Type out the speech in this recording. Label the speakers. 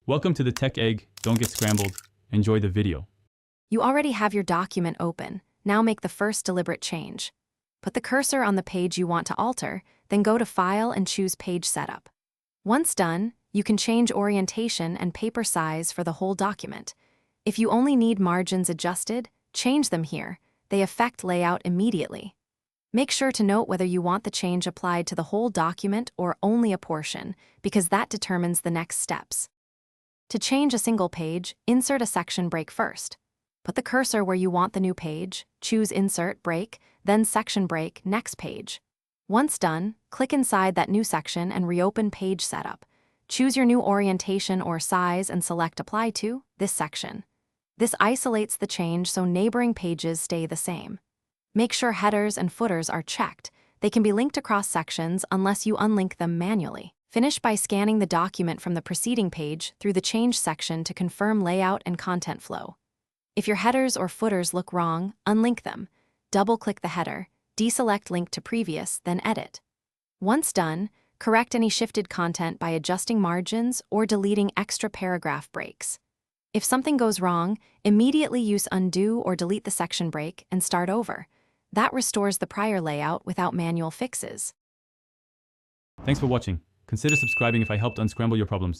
Speaker 1: Welcome to the Tech Egg. Don't get scrambled. Enjoy the video.
Speaker 2: You already have your document open. Now make the first deliberate change. Put the cursor on the page you want to alter, then go to File and choose Page Setup. Once done, you can change orientation and paper size for the whole document. If you only need margins adjusted, change them here. They affect layout immediately. Make sure to note whether you want the change applied to the whole document or only a portion, because that determines the next steps. To change a single page, insert a section break first. Put the cursor where you want the new page, choose Insert Break, then Section Break, Next Page. Once done, click inside that new section and reopen Page Setup. Choose your new orientation or size and select Apply to this section. This isolates the change so neighboring pages stay the same. Make sure headers and footers are checked. They can be linked across sections unless you unlink them manually. Finish by scanning the document from the preceding page through the Change section to confirm layout and content flow. If your headers or footers look wrong, unlink them. Double-click the header, deselect Link to Previous, then Edit. Once done, correct any shifted content by adjusting margins or deleting extra paragraph breaks. If something goes wrong, immediately use Undo or delete the section break and start over. That restores the prior layout without manual fixes.
Speaker 1: Thanks for watching. Consider subscribing if I helped unscramble your problems.